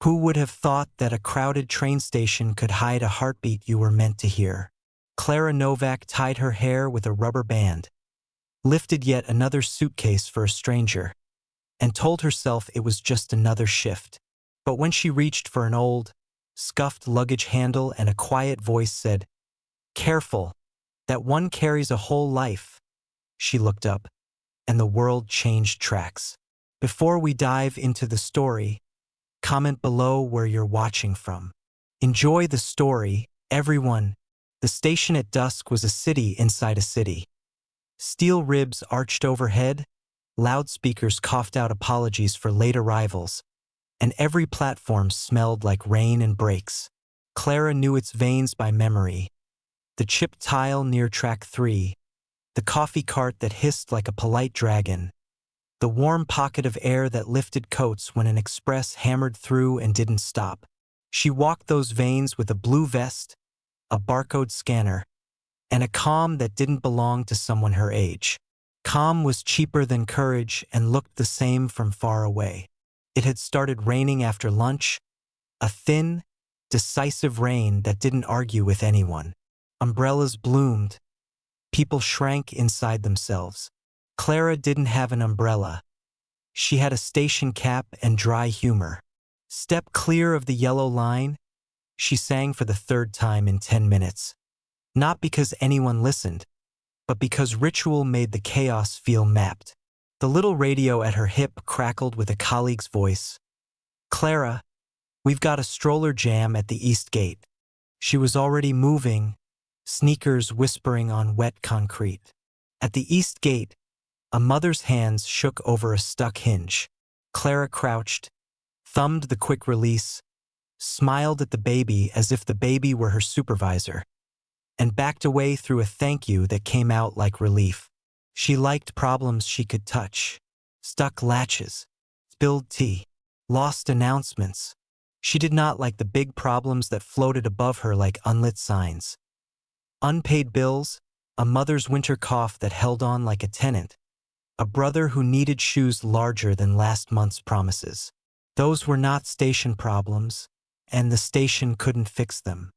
Who would have thought that a crowded train station could hide a heartbeat you were meant to hear? Clara Novak tied her hair with a rubber band, lifted yet another suitcase for a stranger, and told herself it was just another shift. But when she reached for an old, scuffed luggage handle and a quiet voice said, "Careful, that one carries a whole life," she looked up, and the world changed tracks. Before we dive into the story, comment below where you're watching from. Enjoy the story, everyone. The station at dusk was a city inside a city. Steel ribs arched overhead, loudspeakers coughed out apologies for late arrivals, and every platform smelled like rain and brakes. Clara knew its veins by memory. The chipped tile near track 3, the coffee cart that hissed like a polite dragon, the warm pocket of air that lifted coats when an express hammered through and didn't stop. She walked those veins with a blue vest, a barcode scanner, and a calm that didn't belong to someone her age. Calm was cheaper than courage and looked the same from far away. It had started raining after lunch, a thin, decisive rain that didn't argue with anyone. Umbrellas bloomed. People shrank inside themselves. Clara didn't have an umbrella. She had a station cap and dry humor. "Step clear of the yellow line," she sang for the third time in 10 minutes. Not because anyone listened, but because ritual made the chaos feel mapped. The little radio at her hip crackled with a colleague's voice. "Clara, we've got a stroller jam at the East Gate." She was already moving, sneakers whispering on wet concrete. At the East Gate, a mother's hands shook over a stuck hinge. Clara crouched, thumbed the quick release, smiled at the baby as if the baby were her supervisor, and backed away through a thank you that came out like relief. She liked problems she could touch. Stuck latches, spilled tea, lost announcements. She did not like the big problems that floated above her like unlit signs. Unpaid bills, a mother's winter cough that held on like a tenant, a brother who needed shoes larger than last month's promises. Those were not station problems, and the station couldn't fix them.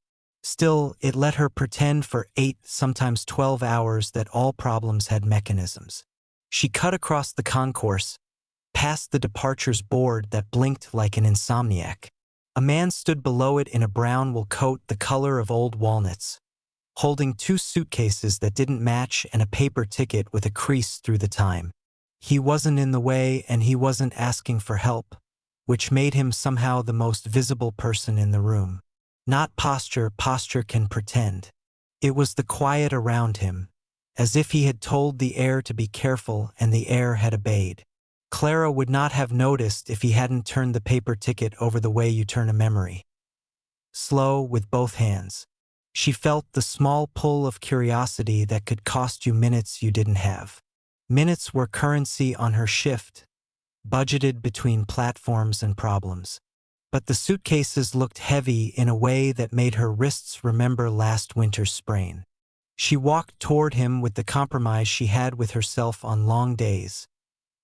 Still, it let her pretend for 8, sometimes 12 hours that all problems had mechanisms. She cut across the concourse, past the departures board that blinked like an insomniac. A man stood below it in a brown wool coat the color of old walnuts, holding 2 suitcases that didn't match and a paper ticket with a crease through the time. He wasn't in the way and he wasn't asking for help, which made him somehow the most visible person in the room. Not posture can pretend. It was the quiet around him, as if he had told the air to be careful and the air had obeyed. Clara would not have noticed if he hadn't turned the paper ticket over the way you turn a memory. Slow, with both hands. She felt the small pull of curiosity that could cost you minutes you didn't have. Minutes were currency on her shift, budgeted between platforms and problems. But the suitcases looked heavy in a way that made her wrists remember last winter's sprain. She walked toward him with the compromise she had with herself on long days.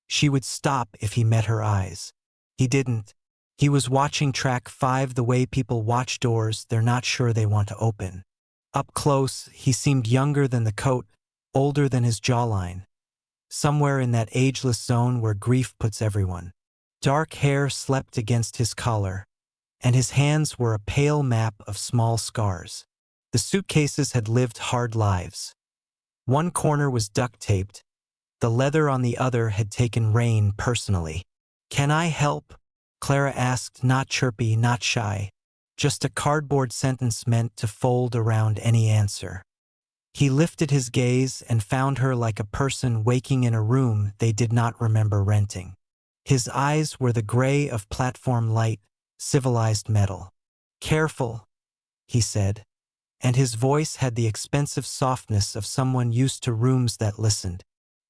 She would stop if he met her eyes. He didn't. He was watching track 5 the way people watch doors they're not sure they want to open. Up close, he seemed younger than the coat, older than his jawline. Somewhere in that ageless zone where grief puts everyone. Dark hair slept against his collar, and his hands were a pale map of small scars. The suitcases had lived hard lives. One corner was duct-taped. The leather on the other had taken rain personally. "Can I help?" Clara asked, not chirpy, not shy. Just a cardboard sentence meant to fold around any answer. He lifted his gaze and found her like a person waking in a room they did not remember renting. His eyes were the gray of platform light, civilized metal. "Careful," he said, and his voice had the expensive softness of someone used to rooms that listened.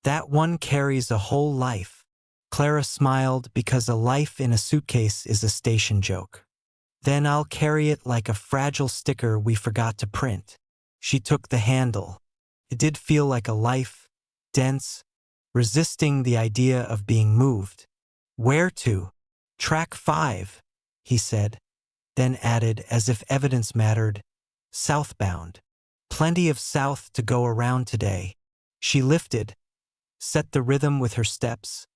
"That one carries a whole life." Clara smiled because a life in a suitcase is a station joke. "Then I'll carry it like a fragile sticker we forgot to print." She took the handle. It did feel like a life, dense, resisting the idea of being moved. "Where to?" "Track 5. he said, then added as if evidence mattered, southbound. Plenty of south to go around today. She lifted, set the rhythm with her steps,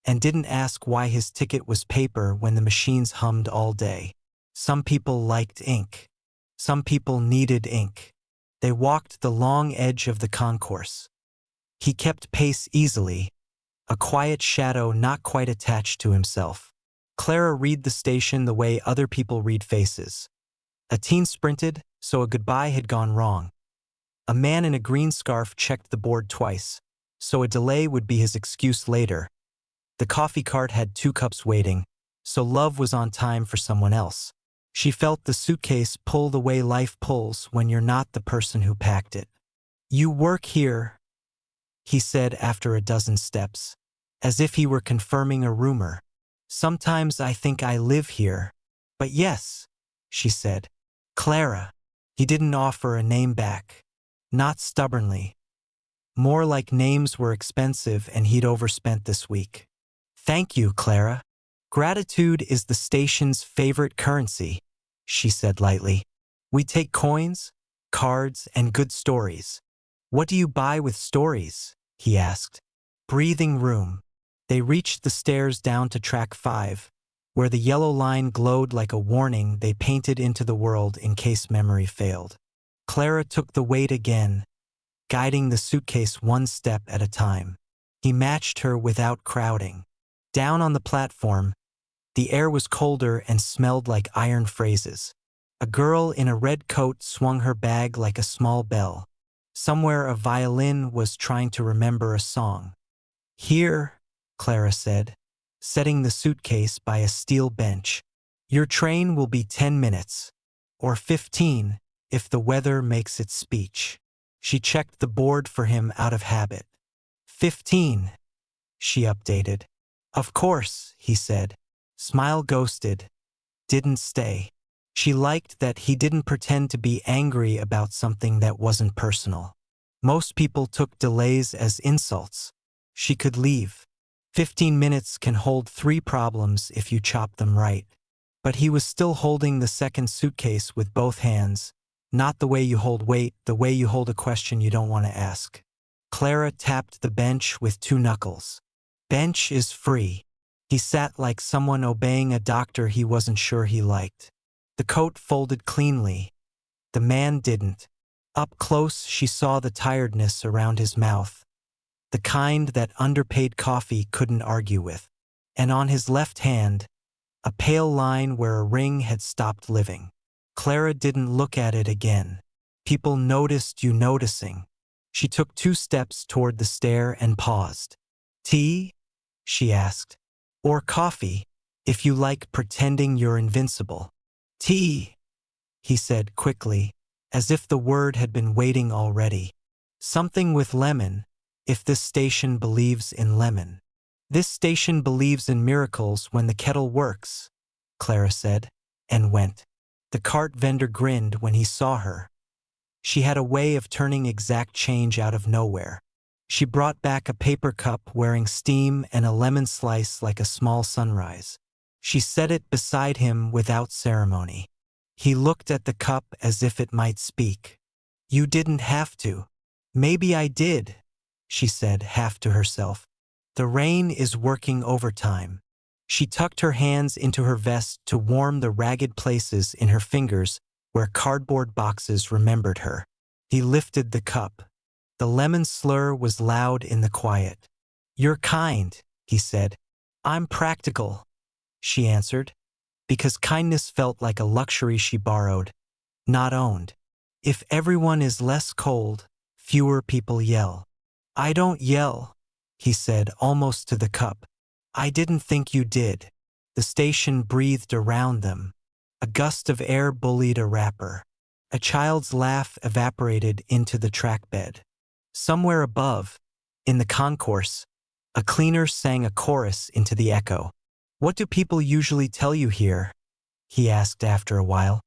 and didn't ask why his ticket was paper when the machines hummed all day. Some people liked ink. Some people needed ink. They walked the long edge of the concourse. He kept pace easily, a quiet shadow not quite attached to himself. Clara read the station the way other people read faces. A teen sprinted, so a goodbye had gone wrong. A man in a green scarf checked the board twice, so a delay would be his excuse later. The coffee cart had 2 cups waiting, so love was on time for someone else. She felt the suitcase pull the way life pulls when you're not the person who packed it. "You work here," he said after a dozen steps, as if he were confirming a rumor. "Sometimes I think I live here. But yes," she said. "Clara." He didn't offer a name back. Not stubbornly. More like names were expensive and he'd overspent this week. "Thank you, Clara. Gratitude is the station's favorite currency," she said lightly. "We take coins, cards, and good stories." "What do you buy with stories?" he asked. "Breathing room." They reached the stairs down to track 5, where the yellow line glowed like a warning they painted into the world in case memory failed. Clara took the weight again, guiding the suitcase 1 step at a time. He matched her without crowding. Down on the platform, the air was colder and smelled like iron phrases. A girl in a red coat swung her bag like a small bell. Somewhere a violin was trying to remember a song. "Here," Clara said, setting the suitcase by a steel bench. "Your train will be 10 minutes, or 15 if the weather makes its speech." She checked the board for him out of habit. 15, she updated. "Of course," he said. Smile ghosted. Didn't stay. She liked that he didn't pretend to be angry about something that wasn't personal. Most people took delays as insults. She could leave. 15 minutes can hold 3 problems if you chop them right. But he was still holding the second suitcase with both hands, not the way you hold weight, the way you hold a question you don't want to ask. Clara tapped the bench with 2 knuckles. "Bench is free." He sat like someone obeying a doctor he wasn't sure he liked. The coat folded cleanly. The man didn't. Up close, she saw the tiredness around his mouth, the kind that underpaid coffee couldn't argue with. And on his left hand, a pale line where a ring had stopped living. Clara didn't look at it again. People noticed you noticing. She took 2 steps toward the stair and paused. "Tea?" she asked. "Or coffee, if you like pretending you're invincible." "Tea," he said quickly, as if the word had been waiting already. "Something with lemon, if this station believes in lemon." "This station believes in miracles when the kettle works," Clara said, and went. The cart vendor grinned when he saw her. She had a way of turning exact change out of nowhere. She brought back a paper cup wearing steam and a lemon slice like a small sunrise. She set it beside him without ceremony. He looked at the cup as if it might speak. "You didn't have to." "Maybe I did," she said, half to herself. "The rain is working overtime." She tucked her hands into her vest to warm the ragged places in her fingers where cardboard boxes remembered her. He lifted the cup. The lemon slur was loud in the quiet. "You're kind," he said. "I'm practical," she answered, because kindness felt like a luxury she borrowed, not owned. "If everyone is less cold, fewer people yell." "I don't yell," he said, almost to the cup. "I didn't think you did." The station breathed around them. A gust of air bullied a wrapper. A child's laugh evaporated into the track bed. Somewhere above, in the concourse, a cleaner sang a chorus into the echo. "What do people usually tell you here?" he asked after a while.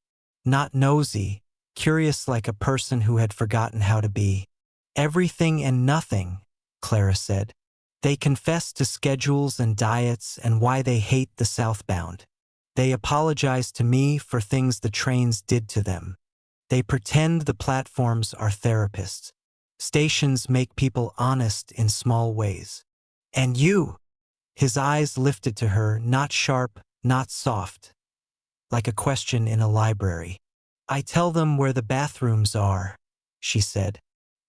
Not nosy, curious like a person who had forgotten how to be. "Everything and nothing," Clara said. "They confess to schedules and diets and why they hate the southbound. They apologize to me for things the trains did to them. They pretend the platforms are therapists. Stations make people honest in small ways. And you? His eyes lifted to her, not sharp, not soft, like a question in a library. I tell them where the bathrooms are, she said.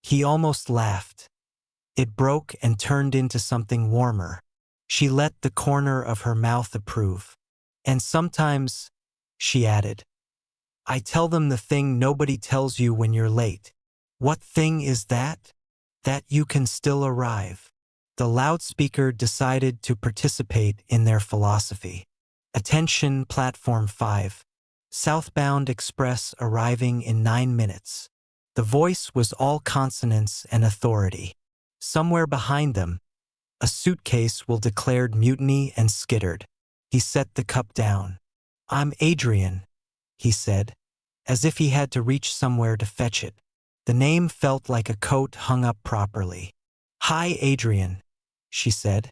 He almost laughed. It broke and turned into something warmer. She let the corner of her mouth approve. And sometimes, she added, I tell them the thing nobody tells you when you're late. What thing is that? That you can still arrive. The loudspeaker decided to participate in their philosophy. Attention, Platform 5. Southbound Express arriving in 9 minutes. The voice was all consonants and authority. Somewhere behind them, a suitcase will declared mutiny and skittered. He set the cup down. I'm Adrian, he said, as if he had to reach somewhere to fetch it. The name felt like a coat hung up properly. Hi, Adrian, she said,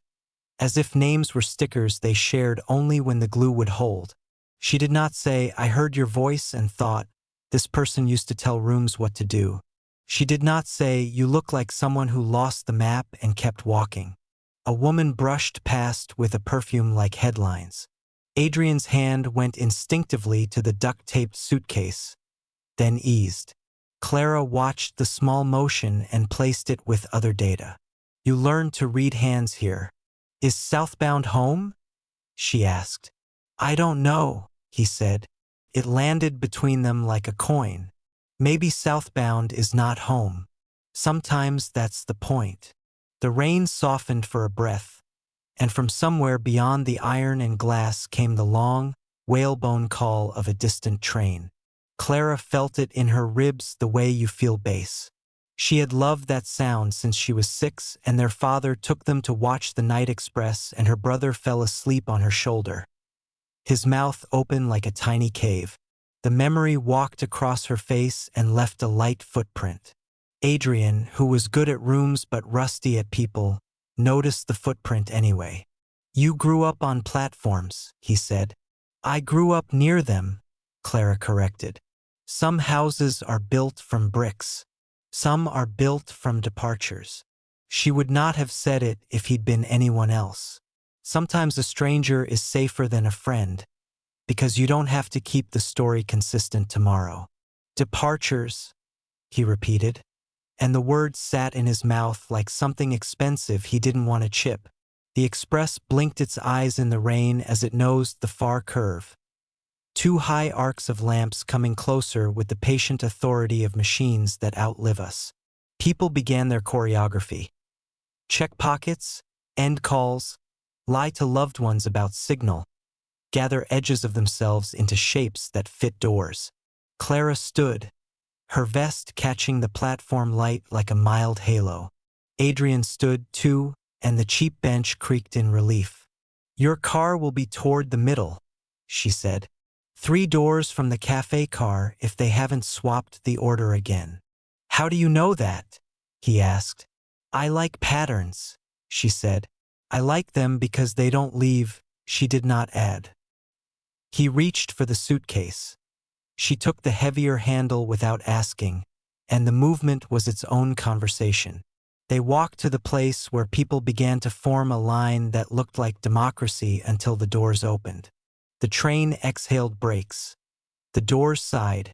as if names were stickers they shared only when the glue would hold. She did not say, I heard your voice and thought, this person used to tell rooms what to do. She did not say, you look like someone who lost the map and kept walking. A woman brushed past with a perfume like headlines. Adrian's hand went instinctively to the duct-taped suitcase, then eased. Clara watched the small motion and placed it with other data. You learned to read hands here. Is southbound home? She asked. I don't know, he said. It landed between them like a coin. Maybe southbound is not home. Sometimes that's the point. The rain softened for a breath, and from somewhere beyond the iron and glass came the long, whalebone call of a distant train. Clara felt it in her ribs the way you feel bass. She had loved that sound since she was 6, and their father took them to watch the night express, and her brother fell asleep on her shoulder. His mouth open like a tiny cave. The memory walked across her face and left a light footprint. Adrian, who was good at rooms but rusty at people, noticed the footprint anyway. You grew up on platforms, he said. I grew up near them, Clara corrected. Some houses are built from bricks. Some are built from departures. She would not have said it if he'd been anyone else. Sometimes a stranger is safer than a friend, because you don't have to keep the story consistent tomorrow. Departures, he repeated, and the words sat in his mouth like something expensive he didn't want to chip. The express blinked its eyes in the rain as it nosed the far curve. 2 high arcs of lamps coming closer with the patient authority of machines that outlive us. People began their choreography. Check pockets, end calls, lie to loved ones about signal, gather edges of themselves into shapes that fit doors. Clara stood, her vest catching the platform light like a mild halo. Adrian stood, too, and the cheap bench creaked in relief. Your car will be toward the middle, she said. 3 doors from the cafe car if they haven't swapped the order again. How do you know that? He asked. I like patterns, she said. I like them because they don't leave, she did not add. He reached for the suitcase. She took the heavier handle without asking, and the movement was its own conversation. They walked to the place where people began to form a line that looked like democracy until the doors opened. The train exhaled brakes. The doors sighed.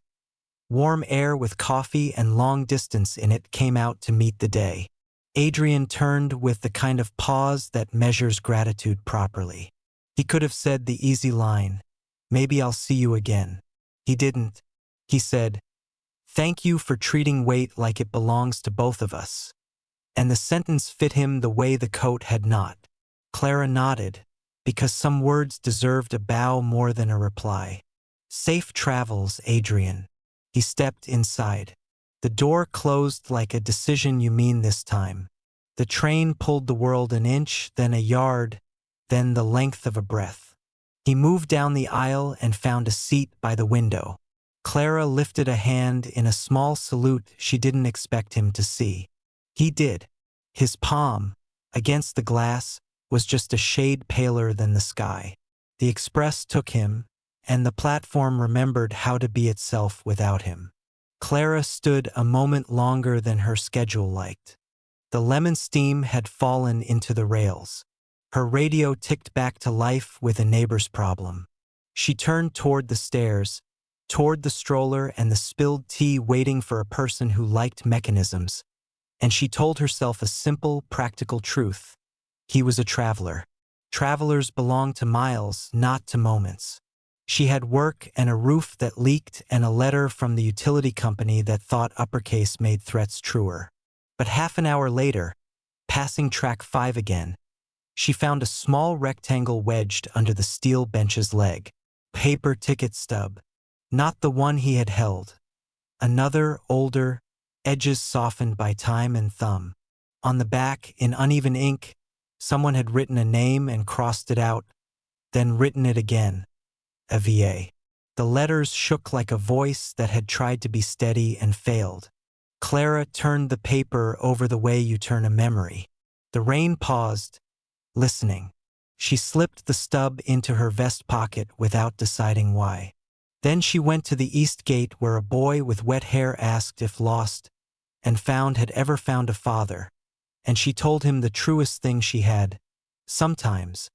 Warm air with coffee and long distance in it came out to meet the day. Adrian turned with the kind of pause that measures gratitude properly. He could have said the easy line, maybe I'll see you again. He didn't. He said, thank you for treating weight like it belongs to both of us. And the sentence fit him the way the coat had not. Clara nodded, because some words deserved a bow more than a reply. Safe travels, Adrian. He stepped inside. The door closed like a decision you mean this time. The train pulled the world an inch, then a yard, then the length of a breath. He moved down the aisle and found a seat by the window. Clara lifted a hand in a small salute she didn't expect him to see. He did. His palm, against the glass, was just a shade paler than the sky. The express took him, and the platform remembered how to be itself without him. Clara stood a moment longer than her schedule liked. The lemon steam had fallen into the rails. Her radio ticked back to life with a neighbor's problem. She turned toward the stairs, toward the stroller and the spilled tea waiting for a person who liked mechanisms, and she told herself a simple, practical truth. He was a traveler. Travelers belong to miles, not to moments. She had work and a roof that leaked and a letter from the utility company that thought uppercase made threats truer. But half an hour later, passing track 5 again, she found a small rectangle wedged under the steel bench's leg. Paper ticket stub. Not the one he had held. Another, older, edges softened by time and thumb. On the back, in uneven ink, someone had written a name and crossed it out, then written it again. A VA. The letters shook like a voice that had tried to be steady and failed. Clara turned the paper over the way you turn a memory. The rain paused, listening. She slipped the stub into her vest pocket without deciding why. Then she went to the east gate where a boy with wet hair asked if lost and found had ever found a father, and she told him the truest thing she had. Sometimes,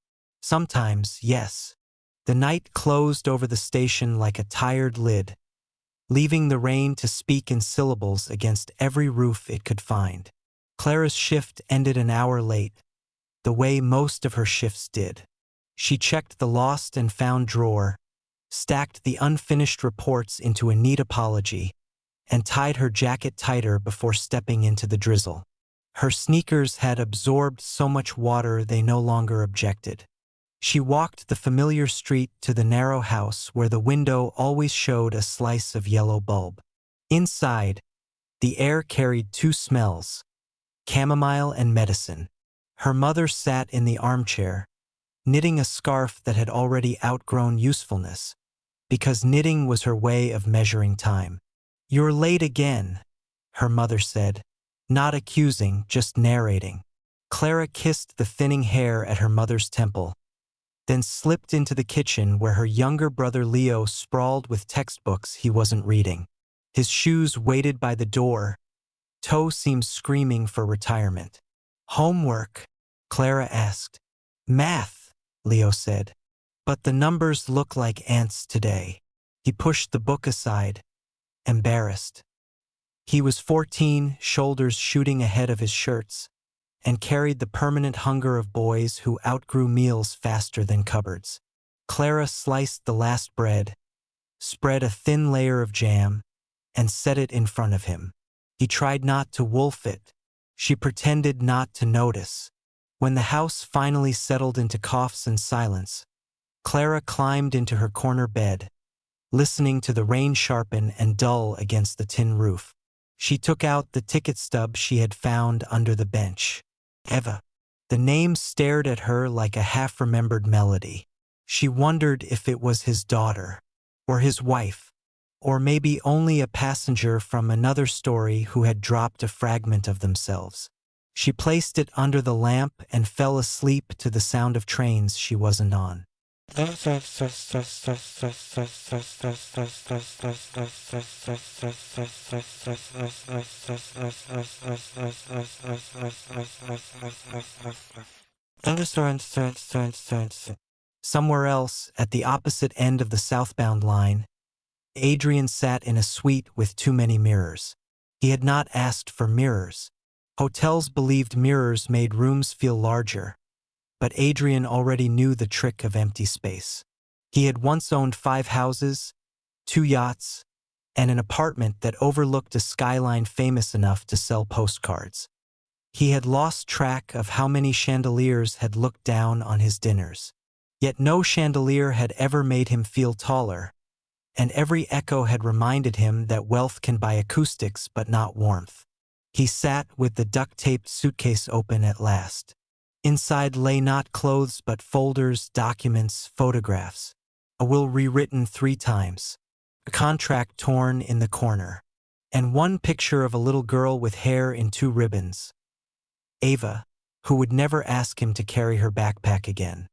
yes. The night closed over the station like a tired lid, leaving the rain to speak in syllables against every roof it could find. Clara's shift ended an hour late, the way most of her shifts did. She checked the lost and found drawer, stacked the unfinished reports into a neat apology, and tied her jacket tighter before stepping into the drizzle. Her sneakers had absorbed so much water they no longer objected. She walked the familiar street to the narrow house where the window always showed a slice of yellow bulb. Inside, the air carried 2 smells, chamomile and medicine. Her mother sat in the armchair, knitting a scarf that had already outgrown usefulness, because knitting was her way of measuring time. "You're late again," her mother said, not accusing, just narrating. Clara kissed the thinning hair at her mother's temple, then slipped into the kitchen where her younger brother Leo sprawled with textbooks he wasn't reading. His shoes waited by the door. Toe seemed screaming for retirement. "Homework?" Clara asked. "Math," Leo said. "But the numbers look like ants today." He pushed the book aside, embarrassed. He was 14, shoulders shooting ahead of his shirts, and carried the permanent hunger of boys who outgrew meals faster than cupboards. Clara sliced the last bread, spread a thin layer of jam, and set it in front of him. He tried not to wolf it. She pretended not to notice. When the house finally settled into coughs and silence, Clara climbed into her corner bed, listening to the rain sharpen and dull against the tin roof. She took out the ticket stub she had found under the bench. Eva. The name stared at her like a half-remembered melody. She wondered if it was his daughter, or his wife, or maybe only a passenger from another story who had dropped a fragment of themselves. She placed it under the lamp and fell asleep to the sound of trains she wasn't on. Somewhere else, at the opposite end of the southbound line, Adrian sat in a suite with too many mirrors. He had not asked for mirrors. Hotels believed mirrors made rooms feel larger, but Adrian already knew the trick of empty space. He had once owned 5 houses, 2 yachts, and an apartment that overlooked a skyline famous enough to sell postcards. He had lost track of how many chandeliers had looked down on his dinners. Yet no chandelier had ever made him feel taller, and every echo had reminded him that wealth can buy acoustics but not warmth. He sat with the duct-taped suitcase open at last. Inside lay not clothes but folders, documents, photographs. A will rewritten 3 times. A contract torn in the corner. And one picture of a little girl with hair in 2 ribbons. Ava, who would never ask him to carry her backpack again.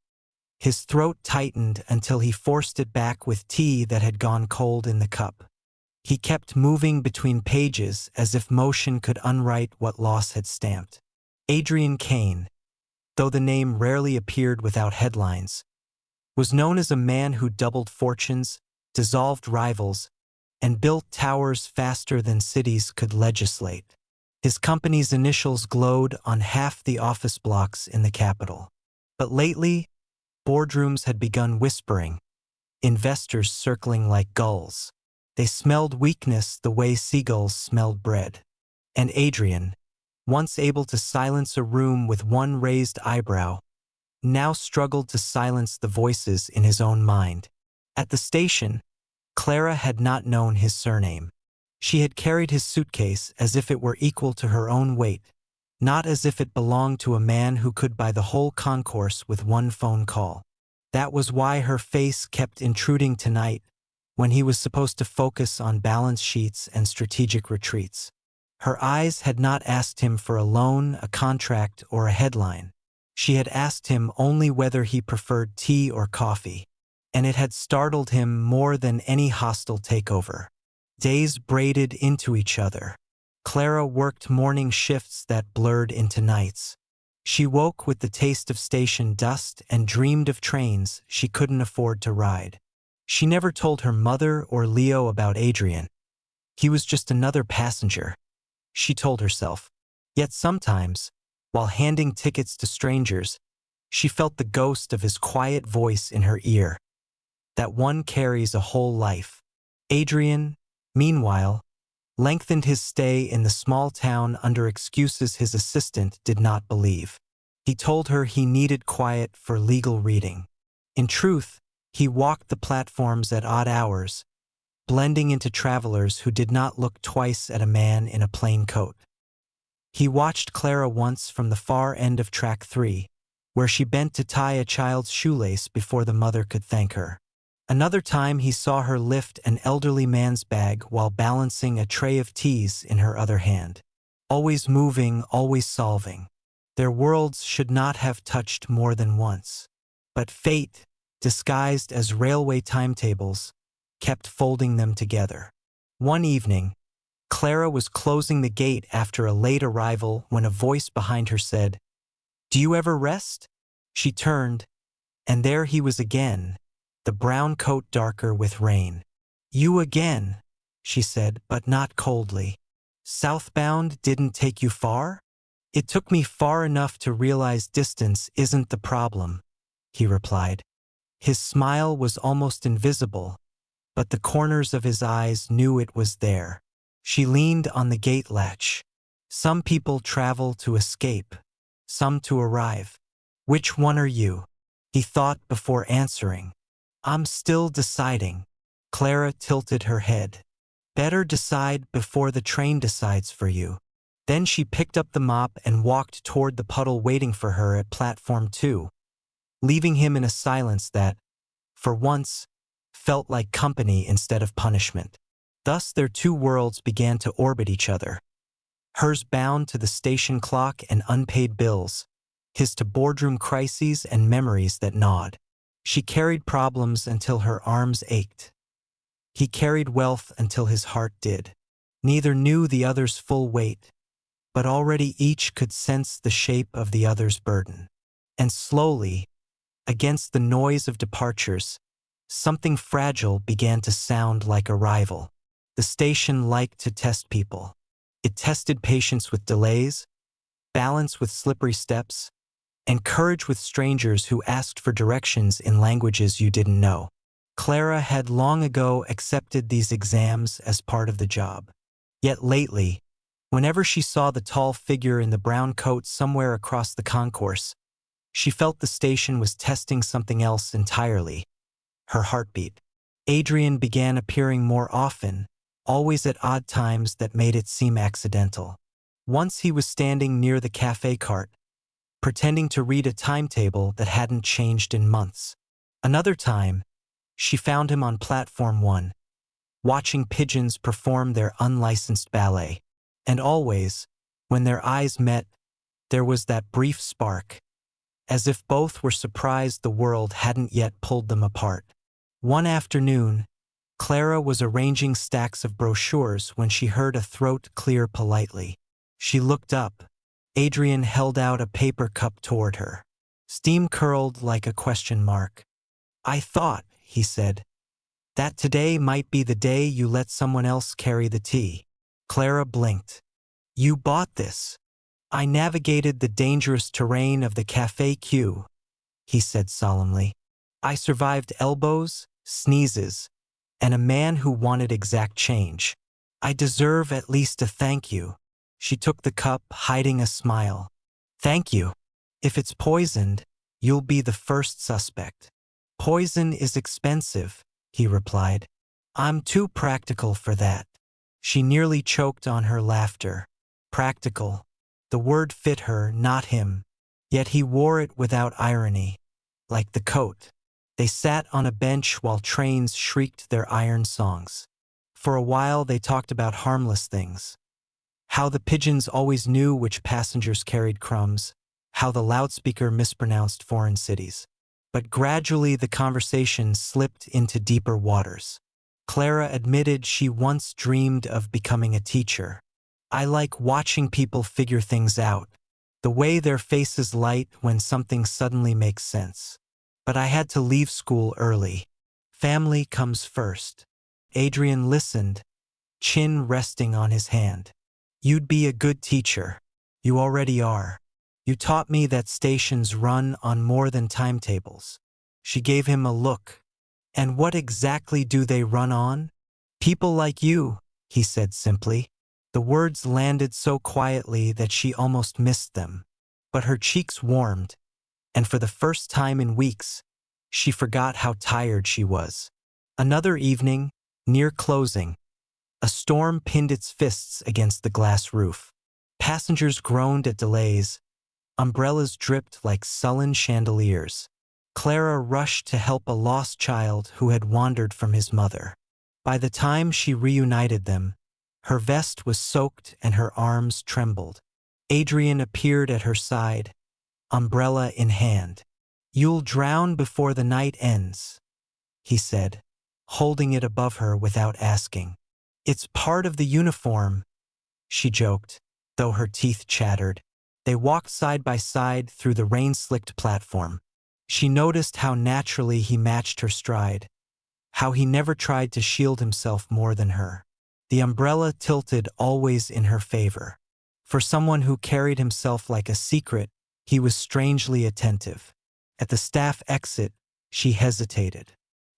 His throat tightened until he forced it back with tea that had gone cold in the cup. He kept moving between pages as if motion could unwrite what loss had stamped. Adrian Kane, though the name rarely appeared without headlines, was known as a man who doubled fortunes, dissolved rivals, and built towers faster than cities could legislate. His company's initials glowed on half the office blocks in the capital. But lately, boardrooms had begun whispering, investors circling like gulls. They smelled weakness the way seagulls smelled bread. And Adrian, once able to silence a room with one raised eyebrow, now struggled to silence the voices in his own mind. At the station, Clara had not known his surname. She had carried his suitcase as if it were equal to her own weight, not as if it belonged to a man who could buy the whole concourse with one phone call. That was why her face kept intruding tonight, when he was supposed to focus on balance sheets and strategic retreats. Her eyes had not asked him for a loan, a contract, or a headline. She had asked him only whether he preferred tea or coffee, and it had startled him more than any hostile takeover. Days braided into each other. Clara worked morning shifts that blurred into nights. She woke with the taste of station dust and dreamed of trains she couldn't afford to ride. She never told her mother or Leo about Adrian. He was just another passenger, she told herself. Yet sometimes, while handing tickets to strangers, she felt the ghost of his quiet voice in her ear. That one carries a whole life. Adrian, meanwhile, lengthened his stay in the small town under excuses his assistant did not believe. He told her he needed quiet for legal reading. In truth, he walked the platforms at odd hours, blending into travelers who did not look twice at a man in a plain coat. He watched Clara once from the far end of track 3, where she bent to tie a child's shoelace before the mother could thank her. Another time he saw her lift an elderly man's bag while balancing a tray of teas in her other hand. Always moving, always solving. Their worlds should not have touched more than once. But fate, disguised as railway timetables, kept folding them together. One evening, Clara was closing the gate after a late arrival when a voice behind her said, "Do you ever rest?" She turned, and there he was again, the brown coat darker with rain. "You again," she said, but not coldly. "Southbound didn't take you far?" "It took me far enough to realize distance isn't the problem," he replied. His smile was almost invisible, but the corners of his eyes knew it was there. She leaned on the gate latch. Some people travel to escape, some to arrive. "Which one are you?" he thought before answering. "I'm still deciding." Clara tilted her head. "Better decide before the train decides for you." Then she picked up the mop and walked toward the puddle waiting for her at platform 2, leaving him in a silence that, for once, felt like company instead of punishment. Thus their two worlds began to orbit each other. Hers bound to the station clock and unpaid bills, his to boardroom crises and memories that gnawed. She carried problems until her arms ached. He carried wealth until his heart did. Neither knew the other's full weight, but already each could sense the shape of the other's burden. And slowly, against the noise of departures, something fragile began to sound like arrival. The station liked to test people. It tested patience with delays, balance with slippery steps, and courage with strangers who asked for directions in languages you didn't know. Clara had long ago accepted these exams as part of the job. Yet lately, whenever she saw the tall figure in the brown coat somewhere across the concourse, she felt the station was testing something else entirely: her heartbeat. Adrian began appearing more often, always at odd times that made it seem accidental. Once he was standing near the cafe cart, pretending to read a timetable that hadn't changed in months. Another time, she found him on platform 1, watching pigeons perform their unlicensed ballet. And always, when their eyes met, there was that brief spark, as if both were surprised the world hadn't yet pulled them apart. One afternoon, Clara was arranging stacks of brochures when she heard a throat clear politely. She looked up. Adrian held out a paper cup toward her. Steam curled like a question mark. "I thought," he said, "that today might be the day you let someone else carry the tea." Clara blinked. "You bought this." "I navigated the dangerous terrain of the cafe queue," he said solemnly. "I survived elbows, sneezes, and a man who wanted exact change. I deserve at least a thank you." She took the cup, hiding a smile. "Thank you. If it's poisoned, you'll be the first suspect." "Poison is expensive," he replied. "I'm too practical for that." She nearly choked on her laughter. Practical. The word fit her, not him. Yet he wore it without irony. Like the coat. They sat on a bench while trains shrieked their iron songs. For a while they talked about harmless things. How the pigeons always knew which passengers carried crumbs. How the loudspeaker mispronounced foreign cities. But gradually the conversation slipped into deeper waters. Clara admitted she once dreamed of becoming a teacher. "I like watching people figure things out, the way their faces light when something suddenly makes sense. But I had to leave school early. Family comes first." Adrian listened, chin resting on his hand. "You'd be a good teacher. You already are. You taught me that stations run on more than timetables." She gave him a look. "And what exactly do they run on?" "People like you," he said simply. The words landed so quietly that she almost missed them. But her cheeks warmed, and for the first time in weeks, she forgot how tired she was. Another evening, near closing, a storm pinned its fists against the glass roof. Passengers groaned at delays. Umbrellas dripped like sullen chandeliers. Clara rushed to help a lost child who had wandered from his mother. By the time she reunited them, her vest was soaked and her arms trembled. Adrian appeared at her side, umbrella in hand. "You'll drown before the night ends," he said, holding it above her without asking. "It's part of the uniform," she joked, though her teeth chattered. They walked side by side through the rain-slicked platform. She noticed how naturally he matched her stride, how he never tried to shield himself more than her. The umbrella tilted always in her favor. For someone who carried himself like a secret, he was strangely attentive. At the staff exit, she hesitated.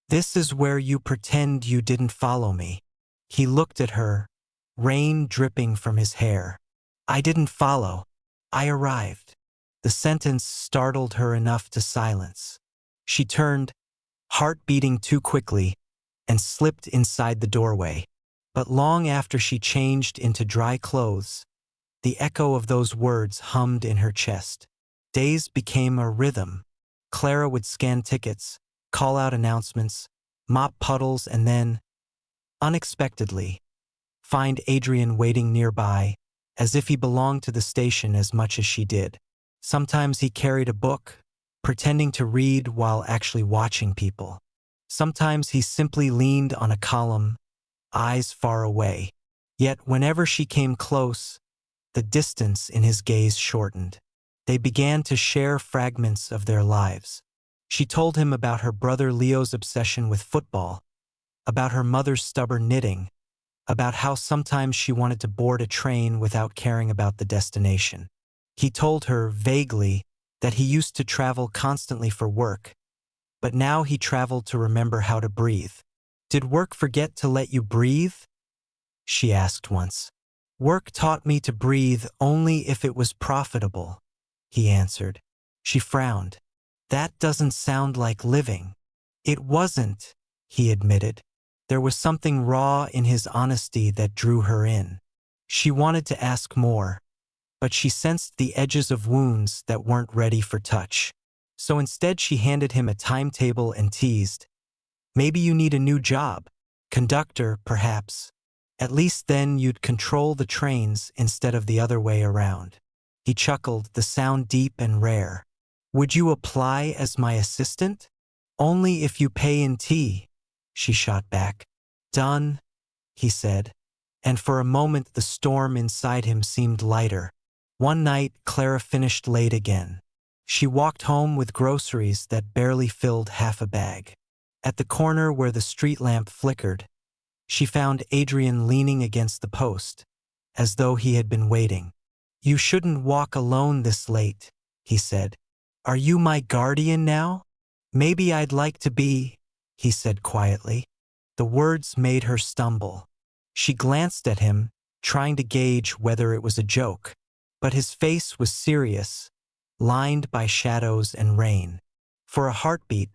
"This is where you pretend you didn't follow me." He looked at her, rain dripping from his hair. "I didn't follow. I arrived." The sentence startled her enough to silence. She turned, heart beating too quickly, and slipped inside the doorway. But long after she changed into dry clothes, the echo of those words hummed in her chest. Days became a rhythm. Clara would scan tickets, call out announcements, mop puddles, and then, unexpectedly, find Adrian waiting nearby, as if he belonged to the station as much as she did. Sometimes he carried a book, pretending to read while actually watching people. Sometimes he simply leaned on a column, eyes far away. Yet whenever she came close, the distance in his gaze shortened. They began to share fragments of their lives. She told him about her brother Leo's obsession with football, about her mother's stubborn knitting, about how sometimes she wanted to board a train without caring about the destination. He told her, vaguely, that he used to travel constantly for work, but now he traveled to remember how to breathe. "Did work forget to let you breathe?" she asked once. "Work taught me to breathe only if it was profitable," he answered. She frowned. "That doesn't sound like living." "It wasn't," he admitted. There was something raw in his honesty that drew her in. She wanted to ask more, but she sensed the edges of wounds that weren't ready for touch. So instead she handed him a timetable and teased, "Maybe you need a new job. Conductor, perhaps. At least then you'd control the trains instead of the other way around." He chuckled, the sound deep and rare. Would you apply as my assistant? Only if you pay in tea, she shot back. Done, he said, and for a moment the storm inside him seemed lighter. One night, Clara finished late again. She walked home with groceries that barely filled half a bag. At the corner where the street lamp flickered, she found Adrian leaning against the post, as though he had been waiting. You shouldn't walk alone this late, he said. Are you my guardian now? Maybe I'd like to be, he said quietly. The words made her stumble. She glanced at him, trying to gauge whether it was a joke, but his face was serious, lined by shadows and rain. For a heartbeat,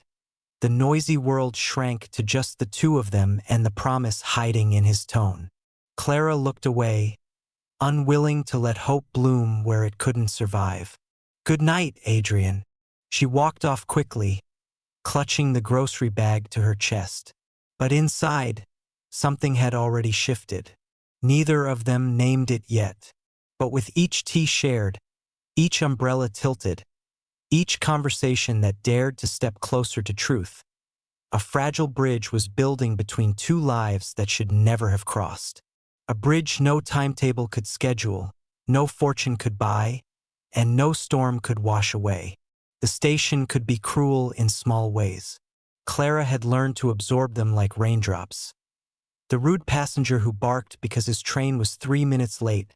the noisy world shrank to just the two of them and the promise hiding in his tone. Clara looked away, unwilling to let hope bloom where it couldn't survive. Good night, Adrian. She walked off quickly, clutching the grocery bag to her chest. But inside, something had already shifted. Neither of them named it yet. But with each tea shared, each umbrella tilted, each conversation that dared to step closer to truth, a fragile bridge was building between two lives that should never have crossed. A bridge no timetable could schedule, no fortune could buy, and no storm could wash away. The station could be cruel in small ways. Clara had learned to absorb them like raindrops. The rude passenger who barked because his train was 3 minutes late,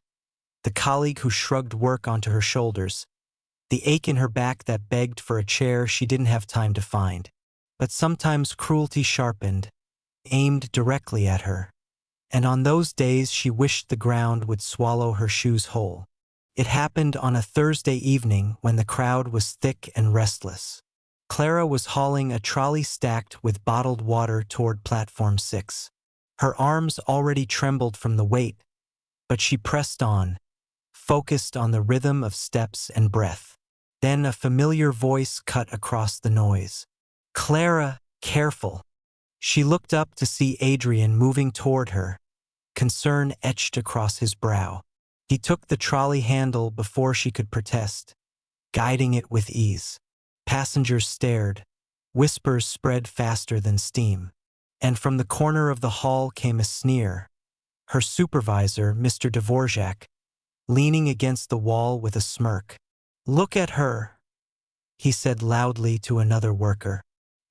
the colleague who shrugged work onto her shoulders, the ache in her back that begged for a chair she didn't have time to find. But sometimes cruelty sharpened, aimed directly at her, and on those days she wished the ground would swallow her shoes whole. It happened on a Thursday evening when the crowd was thick and restless. Clara was hauling a trolley stacked with bottled water toward platform 6. Her arms already trembled from the weight, but she pressed on, focused on the rhythm of steps and breath. Then a familiar voice cut across the noise. Clara, careful. She looked up to see Adrian moving toward her, concern etched across his brow. He took the trolley handle before she could protest, guiding it with ease. Passengers stared. Whispers spread faster than steam. And from the corner of the hall came a sneer. Her supervisor, Mr. Dvorak, leaning against the wall with a smirk. Look at her, he said loudly to another worker.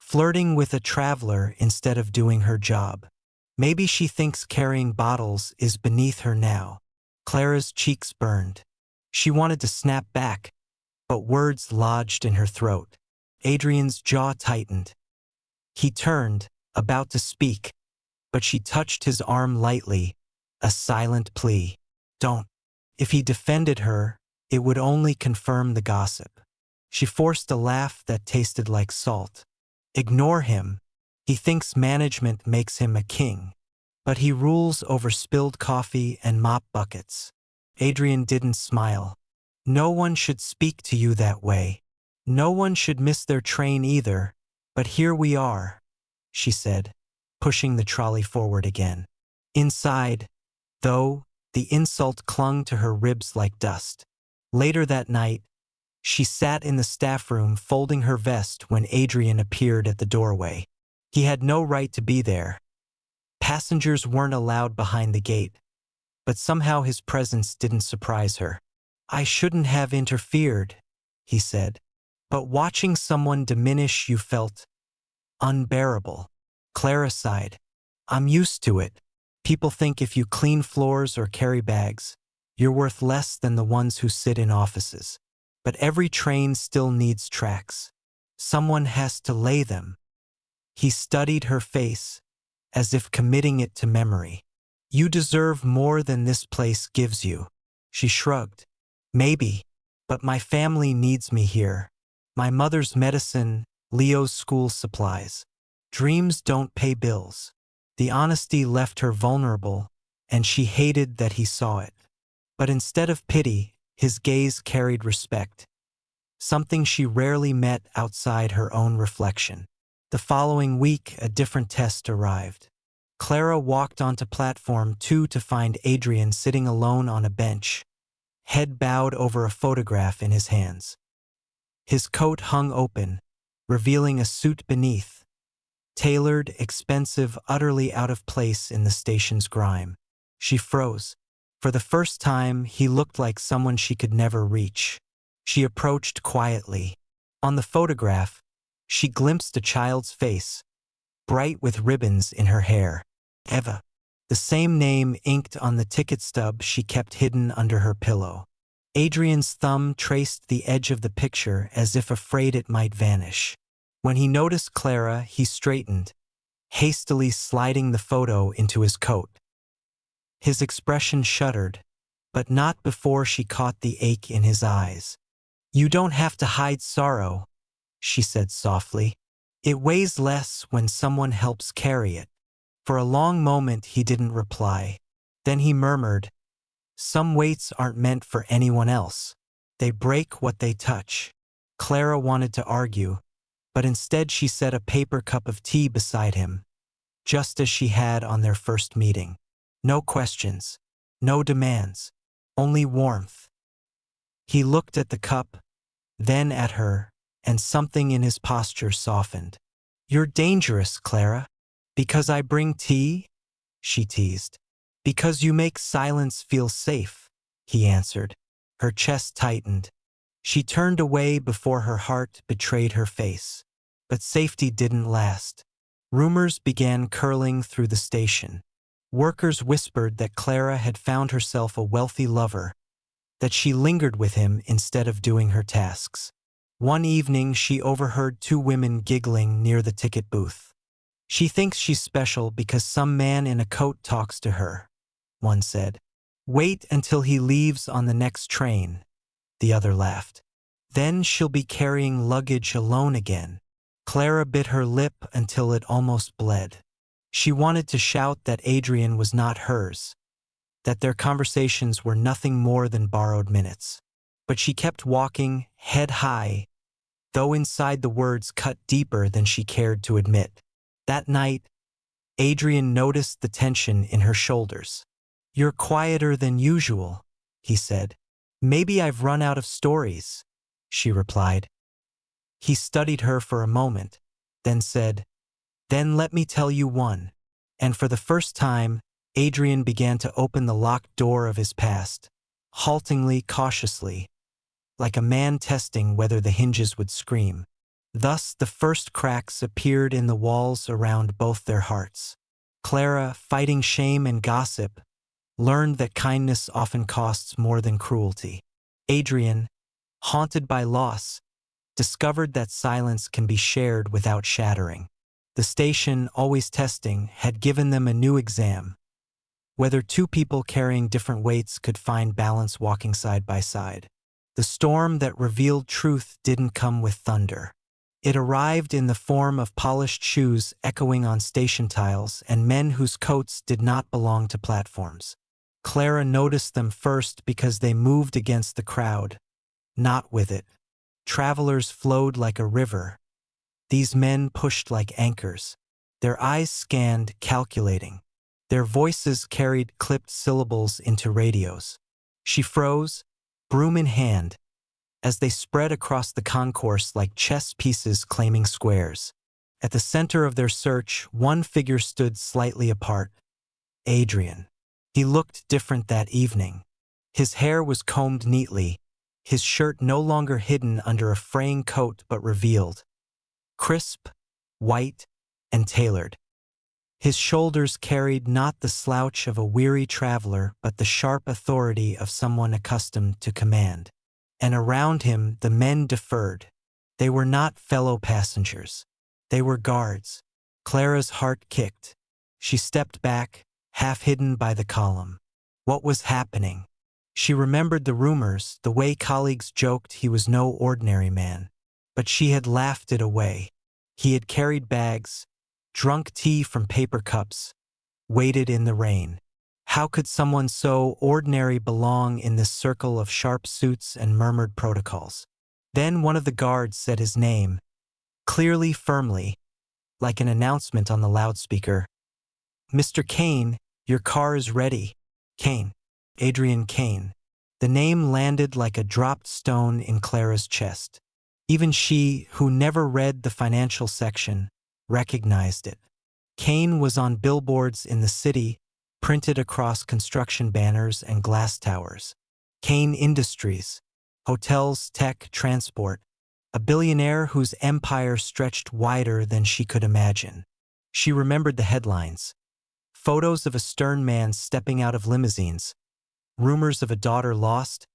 Flirting with a traveler instead of doing her job. Maybe she thinks carrying bottles is beneath her now. Clara's cheeks burned. She wanted to snap back, but words lodged in her throat. Adrian's jaw tightened. He turned, about to speak, but she touched his arm lightly, a silent plea. Don't. If he defended her, it would only confirm the gossip. She forced a laugh that tasted like salt. Ignore him. He thinks management makes him a king. But he rules over spilled coffee and mop buckets. Adrian didn't smile. No one should speak to you that way. No one should miss their train either. But here we are, she said, pushing the trolley forward again. Inside, though, the insult clung to her ribs like dust. Later that night, she sat in the staff room folding her vest when Adrian appeared at the doorway. He had no right to be there. Passengers weren't allowed behind the gate, but somehow his presence didn't surprise her. I shouldn't have interfered, he said, but watching someone diminish you felt unbearable. Clara sighed. I'm used to it. People think if you clean floors or carry bags, you're worth less than the ones who sit in offices. But every train still needs tracks. Someone has to lay them. He studied her face, as if committing it to memory. You deserve more than this place gives you. She shrugged. Maybe, but my family needs me here. My mother's medicine, Leo's school supplies. Dreams don't pay bills. The honesty left her vulnerable, and she hated that he saw it. But instead of pity, his gaze carried respect, something she rarely met outside her own reflection. The following week, a different test arrived. Clara walked onto platform 2 to find Adrian sitting alone on a bench, head bowed over a photograph in his hands. His coat hung open, revealing a suit beneath. Tailored, expensive, utterly out of place in the station's grime. She froze. For the first time, he looked like someone she could never reach. She approached quietly. On the photograph, she glimpsed a child's face, bright with ribbons in her hair. Eva. The same name inked on the ticket stub she kept hidden under her pillow. Adrian's thumb traced the edge of the picture as if afraid it might vanish. When he noticed Clara, he straightened, hastily sliding the photo into his coat. His expression shuddered, but not before she caught the ache in his eyes. "You don't have to hide sorrow," she said softly. "It weighs less when someone helps carry it." For a long moment he didn't reply. Then he murmured, "Some weights aren't meant for anyone else. They break what they touch." Clara wanted to argue, but instead she set a paper cup of tea beside him, just as she had on their first meeting. No questions, no demands, only warmth. He looked at the cup, then at her, and something in his posture softened. "You're dangerous, Clara." "Because I bring tea?" she teased. "Because you make silence feel safe," he answered. Her chest tightened. She turned away before her heart betrayed her face. But safety didn't last. Rumors began curling through the station. Workers whispered that Clara had found herself a wealthy lover, that she lingered with him instead of doing her tasks. One evening she overheard two women giggling near the ticket booth. "She thinks she's special because some man in a coat talks to her," one said. "Wait until he leaves on the next train," the other laughed. "Then she'll be carrying luggage alone again." Clara bit her lip until it almost bled. She wanted to shout that Adrian was not hers, that their conversations were nothing more than borrowed minutes. But she kept walking, head high, though inside the words cut deeper than she cared to admit. That night, Adrian noticed the tension in her shoulders. "You're quieter than usual," he said. "Maybe I've run out of stories," she replied. He studied her for a moment, then said, "Then let me tell you one." And for the first time, Adrian began to open the locked door of his past, haltingly, cautiously, like a man testing whether the hinges would scream. Thus the first cracks appeared in the walls around both their hearts. Clara, fighting shame and gossip, learned that kindness often costs more than cruelty. Adrian, haunted by loss, discovered that silence can be shared without shattering. The station, always testing, had given them a new exam: whether two people carrying different weights could find balance walking side by side. The storm that revealed truth didn't come with thunder. It arrived in the form of polished shoes echoing on station tiles and men whose coats did not belong to platforms. Clara noticed them first because they moved against the crowd, not with it. Travelers flowed like a river. These men pushed like anchors. Their eyes scanned, calculating. Their voices carried clipped syllables into radios. She froze, broom in hand, as they spread across the concourse like chess pieces claiming squares. At the center of their search, one figure stood slightly apart: Adrian. He looked different that evening. His hair was combed neatly, his shirt no longer hidden under a fraying coat but revealed. Crisp, white, and tailored. His shoulders carried not the slouch of a weary traveler but the sharp authority of someone accustomed to command. And around him the men deferred. They were not fellow passengers. They were guards. Clara's heart kicked. She stepped back, half hidden by the column. What was happening? She remembered the rumors, the way colleagues joked he was no ordinary man. But she had laughed it away. He had carried bags, drunk tea from paper cups, waited in the rain. How could someone so ordinary belong in this circle of sharp suits and murmured protocols? Then one of the guards said his name, clearly, firmly, like an announcement on the loudspeaker. "Mr. Kane, your car is ready." Kane. Adrian Kane. The name landed like a dropped stone in Clara's chest. Even she, who never read the financial section, recognized it. Kane was on billboards in the city, printed across construction banners and glass towers. Kane Industries, hotels, tech, transport, a billionaire whose empire stretched wider than she could imagine. She remembered the headlines. Photos of a stern man stepping out of limousines, rumors of a daughter lost,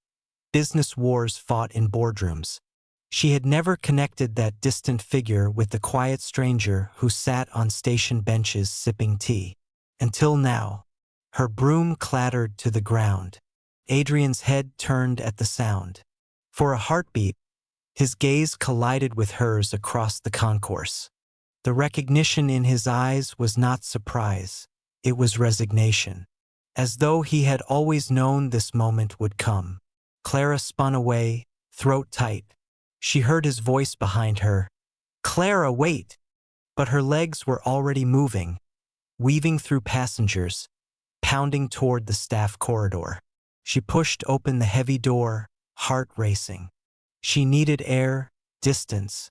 business wars fought in boardrooms. She had never connected that distant figure with the quiet stranger who sat on station benches sipping tea. Until now, her broom clattered to the ground. Adrian's head turned at the sound. For a heartbeat, his gaze collided with hers across the concourse. The recognition in his eyes was not surprise, it was resignation. As though he had always known this moment would come. Clara spun away, throat tight. She heard his voice behind her. "Clara, wait!" But her legs were already moving, weaving through passengers, pounding toward the staff corridor. She pushed open the heavy door, heart racing. She needed air, distance,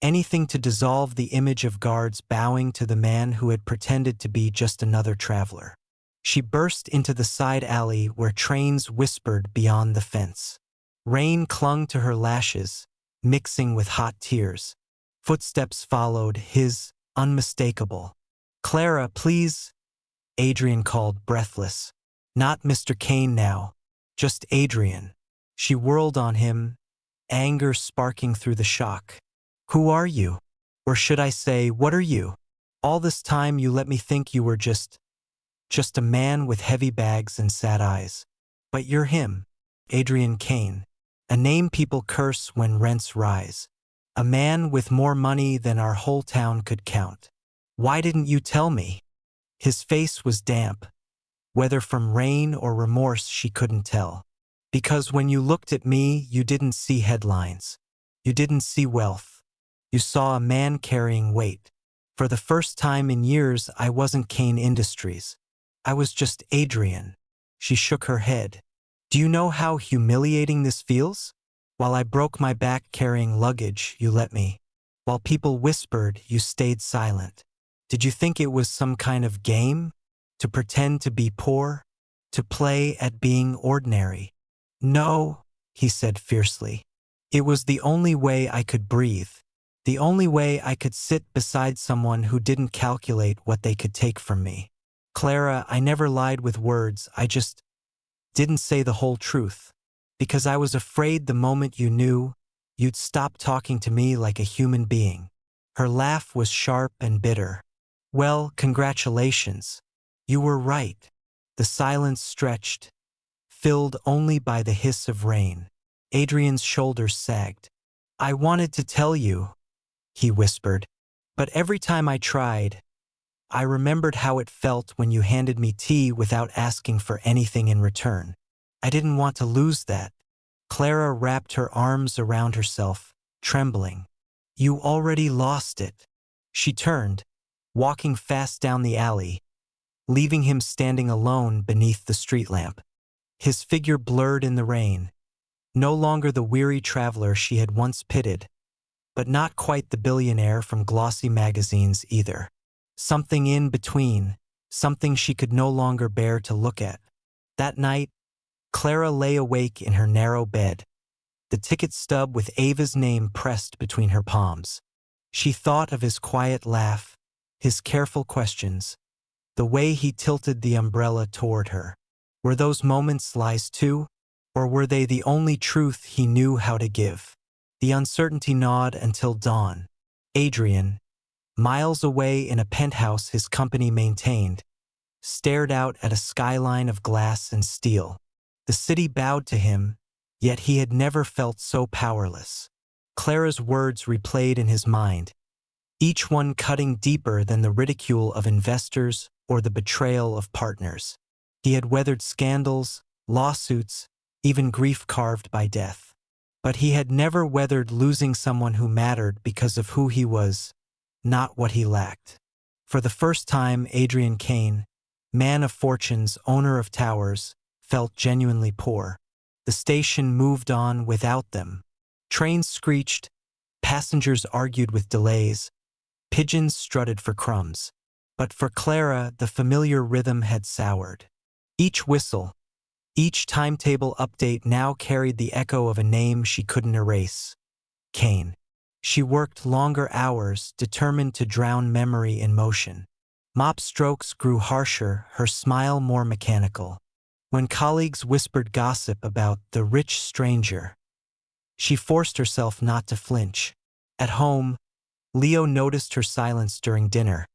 anything to dissolve the image of guards bowing to the man who had pretended to be just another traveler. She burst into the side alley where trains whispered beyond the fence. Rain clung to her lashes, mixing with hot tears. Footsteps followed, his, unmistakable. "Clara, please," Adrian called, breathless. Not Mr. Kane now, just Adrian. She whirled on him, anger sparking through the shock. "Who are you? Or should I say, what are you? All this time you let me think you were just a man with heavy bags and sad eyes. But you're him, Adrian Kane. A name people curse when rents rise. A man with more money than our whole town could count. Why didn't you tell me?" His face was damp, whether from rain or remorse she couldn't tell. "Because when you looked at me, you didn't see headlines. You didn't see wealth. You saw a man carrying weight. For the first time in years, I wasn't Kane Industries. I was just Adrian." She shook her head. "Do you know how humiliating this feels? While I broke my back carrying luggage, you let me. While people whispered, you stayed silent. Did you think it was some kind of game? To pretend to be poor? To play at being ordinary?" "No," he said fiercely. "It was the only way I could breathe. The only way I could sit beside someone who didn't calculate what they could take from me. Clara, I never lied with words, I just didn't say the whole truth. Because I was afraid the moment you knew, you'd stop talking to me like a human being." Her laugh was sharp and bitter. "Well, congratulations. You were right." The silence stretched, filled only by the hiss of rain. Adrian's shoulders sagged. "I wanted to tell you," he whispered, "but every time I tried, I remembered how it felt when you handed me tea without asking for anything in return. I didn't want to lose that." Clara wrapped her arms around herself, trembling. "You already lost it." She turned, walking fast down the alley, leaving him standing alone beneath the street lamp. His figure blurred in the rain, no longer the weary traveler she had once pitied, but not quite the billionaire from glossy magazines either. Something in between, something she could no longer bear to look at. That night, Clara lay awake in her narrow bed, the ticket stub with Ava's name pressed between her palms. She thought of his quiet laugh, his careful questions, the way he tilted the umbrella toward her. Were those moments lies too, or were they the only truth he knew how to give? The uncertainty gnawed until dawn. Adrian, miles away in a penthouse his company maintained, stared out at a skyline of glass and steel. The city bowed to him, yet he had never felt so powerless. Clara's words replayed in his mind, each one cutting deeper than the ridicule of investors or the betrayal of partners. He had weathered scandals, lawsuits, even grief carved by death. But he had never weathered losing someone who mattered because of who he was, not what he lacked. For the first time, Adrian Kane, man of fortunes, owner of towers, felt genuinely poor. The station moved on without them. Trains screeched, Passengers argued with delays. Pigeons strutted for crumbs. But for Clara, the familiar rhythm had soured. Each whistle, each timetable update now carried the echo of a name she couldn't erase. Kane. She worked longer hours, determined to drown memory in motion. Mop strokes grew harsher, her smile more mechanical. When colleagues whispered gossip about the rich stranger, she forced herself not to flinch. At home, Leo noticed her silence during dinner,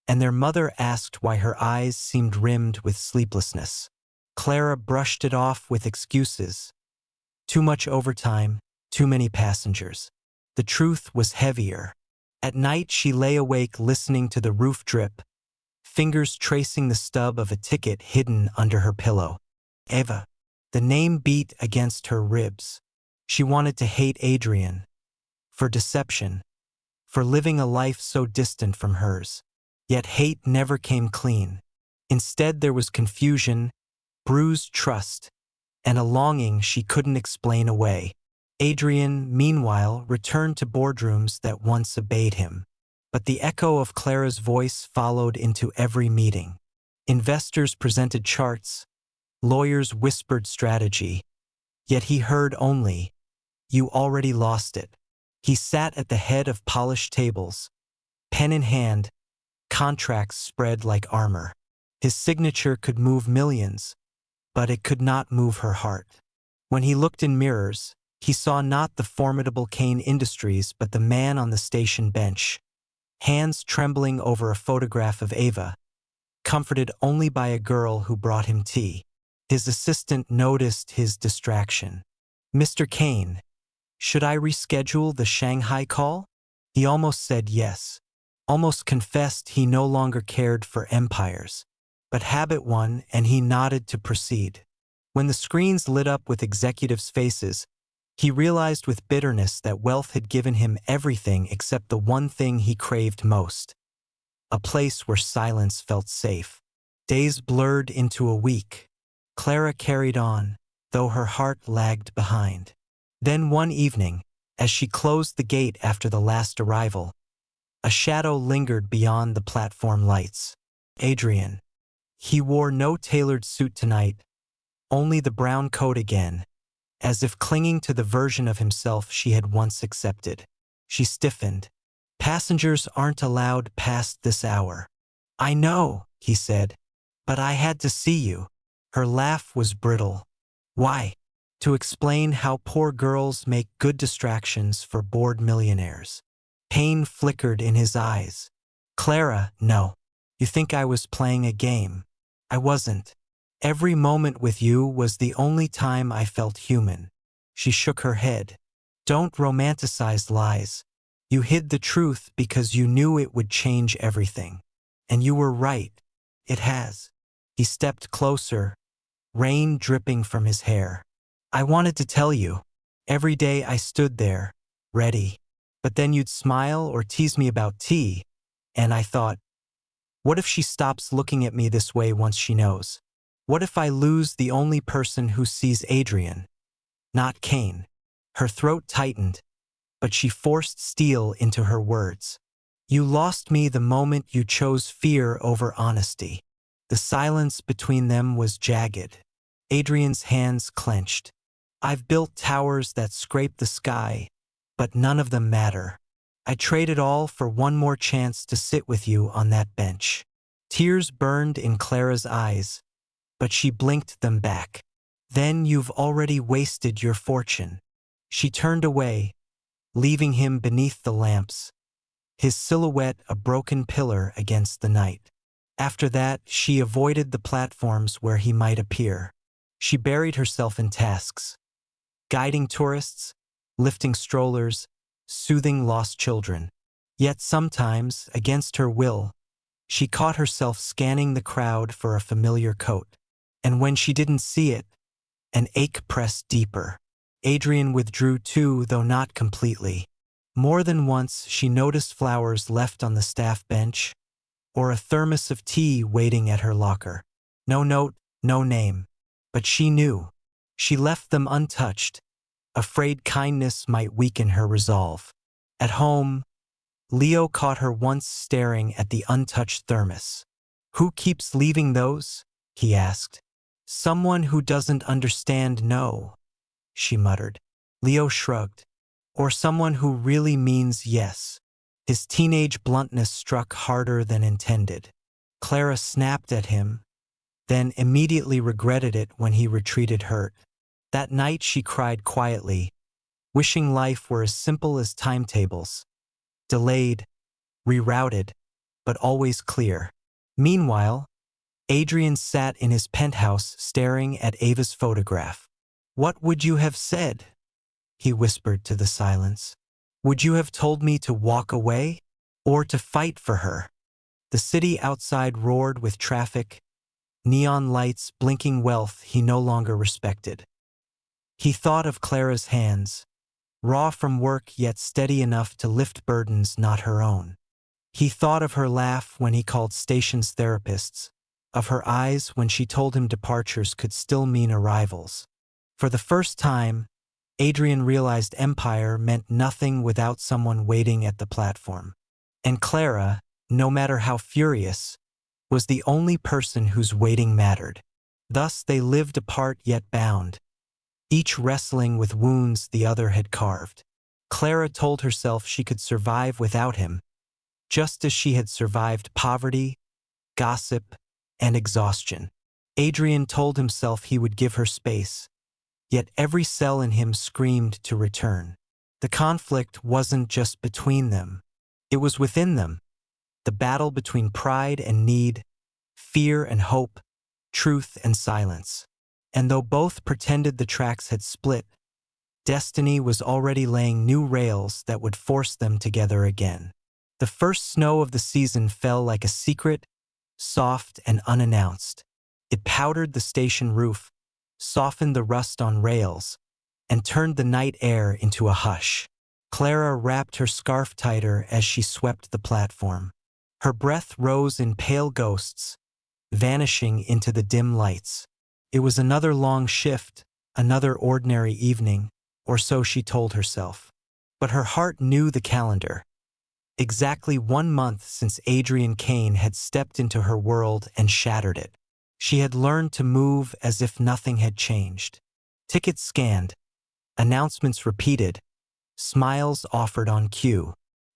and their mother asked why her eyes seemed rimmed with sleeplessness. Clara brushed it off with excuses. Too much overtime, too many passengers. The truth was heavier. At night she lay awake listening to the roof drip, fingers tracing the stub of a ticket hidden under her pillow. Eva. The name beat against her ribs. She wanted to hate Adrian. For deception. For living a life so distant from hers. Yet hate never came clean. Instead there was confusion, bruised trust, and a longing she couldn't explain away. Adrian, meanwhile, returned to boardrooms that once obeyed him. But the echo of Clara's voice followed into every meeting. Investors presented charts, lawyers whispered strategy, yet he heard only, "You already lost it." He sat at the head of polished tables, pen in hand, contracts spread like armor. His signature could move millions, but it could not move her heart. When he looked in mirrors, he saw not the formidable Kane Industries but the man on the station bench, hands trembling over a photograph of Ava, comforted only by a girl who brought him tea. His assistant noticed his distraction. "Mr. Kane, should I reschedule the Shanghai call?" He almost said yes, almost confessed he no longer cared for empires. But habit won, and he nodded to proceed. When the screens lit up with executives' faces, he realized with bitterness that wealth had given him everything except the one thing he craved most: a place where silence felt safe. Days blurred into a week. Clara carried on, though her heart lagged behind. Then one evening, as she closed the gate after the last arrival, a shadow lingered beyond the platform lights. Adrian. He wore no tailored suit tonight, only the brown coat again, as if clinging to the version of himself she had once accepted. She stiffened. "Passengers aren't allowed past this hour." "I know," he said, "but I had to see you." Her laugh was brittle. "Why?" "To explain how poor girls make good distractions for bored millionaires." Pain flickered in his eyes. "Clara, no. You think I was playing a game. I wasn't. Every moment with you was the only time I felt human." She shook her head. "Don't romanticize lies. You hid the truth because you knew it would change everything. And you were right. It has." He stepped closer, rain dripping from his hair. "I wanted to tell you. Every day I stood there, ready. But then you'd smile or tease me about tea, and I thought, what if she stops looking at me this way once she knows? What if I lose the only person who sees Adrian, not Kane?" Her throat tightened, but she forced steel into her words. "You lost me the moment you chose fear over honesty." The silence between them was jagged. Adrian's hands clenched. "I've built towers that scrape the sky, but none of them matter. I trade it all for one more chance to sit with you on that bench." Tears burned in Clara's eyes, but she blinked them back. "Then you've already wasted your fortune." She turned away, leaving him beneath the lamps, his silhouette a broken pillar against the night. After that, she avoided the platforms where he might appear. She buried herself in tasks, guiding tourists, lifting strollers, soothing lost children. Yet sometimes, against her will, she caught herself scanning the crowd for a familiar coat. And when she didn't see it, an ache pressed deeper. Adrian withdrew too, though not completely. More than once she noticed flowers left on the staff bench, or a thermos of tea waiting at her locker. No note, no name. But she knew. She left them untouched, afraid kindness might weaken her resolve. At home, Leo caught her once staring at the untouched thermos. "Who keeps leaving those?" he asked. "Someone who doesn't understand no," she muttered. Leo shrugged. "Or someone who really means yes." His teenage bluntness struck harder than intended. Clara snapped at him, then immediately regretted it when he retreated hurt. That night she cried quietly, wishing life were as simple as timetables. Delayed, rerouted, but always clear. Meanwhile, Adrian sat in his penthouse staring at Ava's photograph. "What would you have said?" he whispered to the silence. "Would you have told me to walk away? Or to fight for her?" The city outside roared with traffic, neon lights blinking wealth he no longer respected. He thought of Clara's hands, raw from work yet steady enough to lift burdens not her own. He thought of her laugh when he called stations therapists, of her eyes when she told him departures could still mean arrivals. For the first time, Adrian realized empire meant nothing without someone waiting at the platform. And Clara, no matter how furious, was the only person whose waiting mattered. Thus they lived apart yet bound, each wrestling with wounds the other had carved. Clara told herself she could survive without him, just as she had survived poverty, gossip, and exhaustion. Adrian told himself he would give her space, yet every cell in him screamed to return. The conflict wasn't just between them, it was within them. The battle between pride and need, fear and hope, truth and silence. And though both pretended the tracks had split, destiny was already laying new rails that would force them together again. The first snow of the season fell like a secret, soft and unannounced. It powdered the station roof, softened the rust on rails, and turned the night air into a hush. Clara wrapped her scarf tighter as she swept the platform. Her breath rose in pale ghosts, vanishing into the dim lights. It was another long shift, another ordinary evening, or so she told herself. But her heart knew the calendar. Exactly 1 month since Adrian Kane had stepped into her world and shattered it. She had learned to move as if nothing had changed. Tickets scanned, announcements repeated, smiles offered on cue.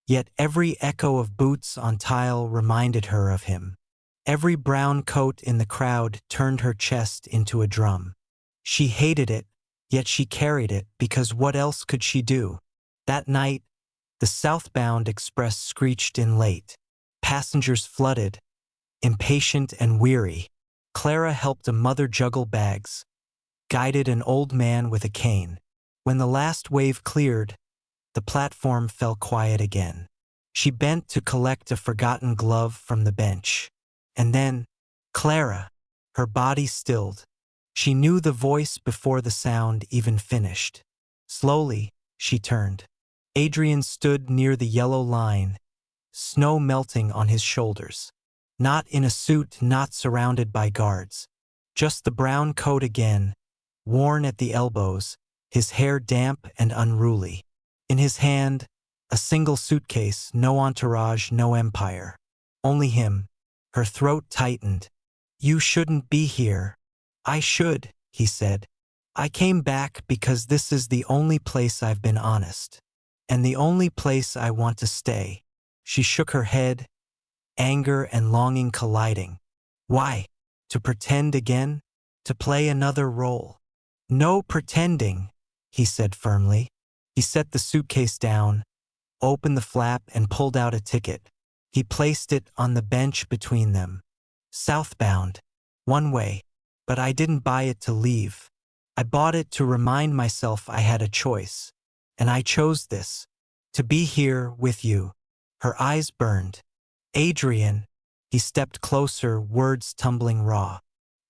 Yet every echo of boots on tile reminded her of him. Every brown coat in the crowd turned her chest into a drum. She hated it, yet she carried it because what else could she do? That night, the southbound express screeched in late. Passengers flooded, impatient and weary. Clara helped a mother juggle bags, guided an old man with a cane. When the last wave cleared, the platform fell quiet again. She bent to collect a forgotten glove from the bench. And then, Clara, her body stilled. She knew the voice before the sound even finished. Slowly, she turned. Adrian stood near the yellow line, snow melting on his shoulders. Not in a suit, not surrounded by guards. Just the brown coat again, worn at the elbows, his hair damp and unruly. In his hand, a single suitcase, no entourage, no empire. Only him. Her throat tightened. "You shouldn't be here." "I should," he said. "I came back because this is the only place I've been honest. And the only place I want to stay." She shook her head, anger and longing colliding. Why? To pretend again? To play another role? "No pretending," he said firmly. He set the suitcase down, opened the flap and pulled out a ticket. He placed it on the bench between them. "Southbound. One way. But I didn't buy it to leave. I bought it to remind myself I had a choice. And I chose this. To be here with you." Her eyes burned. "Adrian." He stepped closer, words tumbling raw.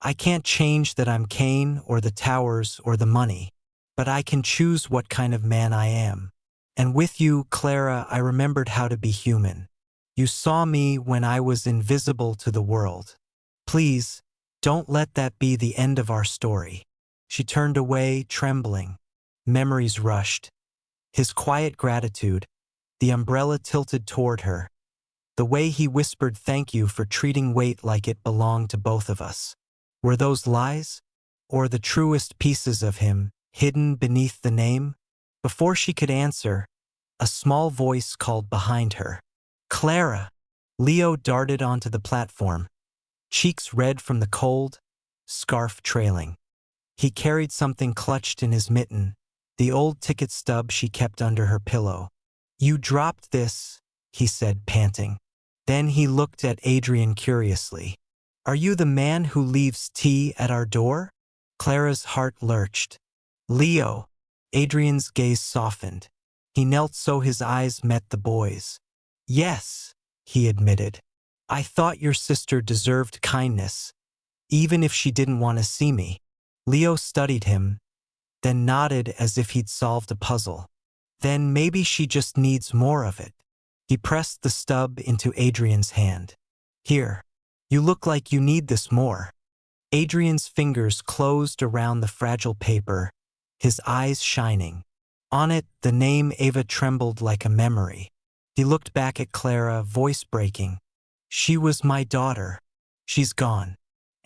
"I can't change that I'm Kane or the towers or the money. But I can choose what kind of man I am. And with you, Clara, I remembered how to be human. You saw me when I was invisible to the world. Please, don't let that be the end of our story." She turned away, trembling. Memories rushed. His quiet gratitude, the umbrella tilted toward her. The way he whispered thank you for treating weight like it belonged to both of us. Were those lies? Or the truest pieces of him, hidden beneath the name? Before she could answer, a small voice called behind her. Clara! Leo darted onto the platform, cheeks red from the cold, scarf trailing. He carried something clutched in his mitten, the old ticket stub she kept under her pillow. You dropped this, he said, panting. Then he looked at Adrian curiously. Are you the man who leaves tea at our door? Clara's heart lurched. Leo. Adrian's gaze softened. He knelt so his eyes met the boy's. Yes, he admitted. I thought your sister deserved kindness, even if she didn't want to see me. Leo studied him, then nodded as if he'd solved a puzzle. Then maybe she just needs more of it. He pressed the stub into Adrian's hand. Here, you look like you need this more. Adrian's fingers closed around the fragile paper, his eyes shining. On it, the name Ava trembled like a memory. He looked back at Clara, voice breaking. She was my daughter. She's gone.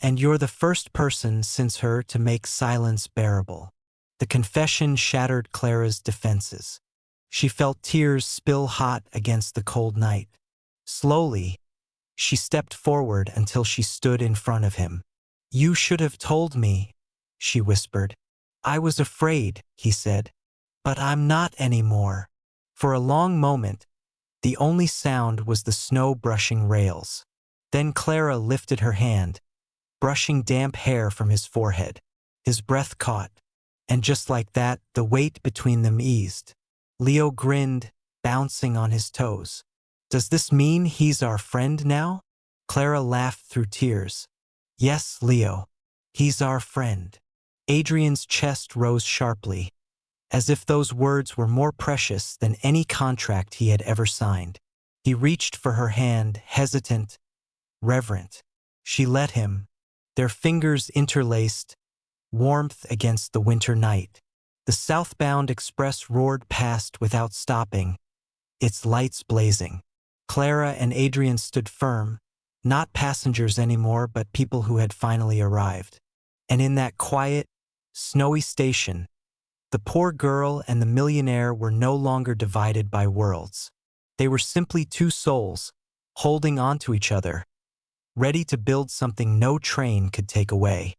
And you're the first person since her to make silence bearable. The confession shattered Clara's defenses. She felt tears spill hot against the cold night. Slowly, she stepped forward until she stood in front of him. You should have told me, she whispered. I was afraid, he said. But I'm not anymore. For a long moment, the only sound was the snow brushing rails. Then Clara lifted her hand, brushing damp hair from his forehead. His breath caught, and just like that, the weight between them eased. Leo grinned, bouncing on his toes. Does this mean he's our friend now? Clara laughed through tears. Yes, Leo. He's our friend. Adrian's chest rose sharply, as if those words were more precious than any contract he had ever signed. He reached for her hand, hesitant, reverent. She let him, their fingers interlaced, warmth against the winter night. The southbound express roared past without stopping, its lights blazing. Clara and Adrian stood firm, not passengers anymore, but people who had finally arrived. And in that quiet, snowy station, the poor girl and the millionaire were no longer divided by worlds. They were simply two souls, holding on to each other, ready to build something no train could take away.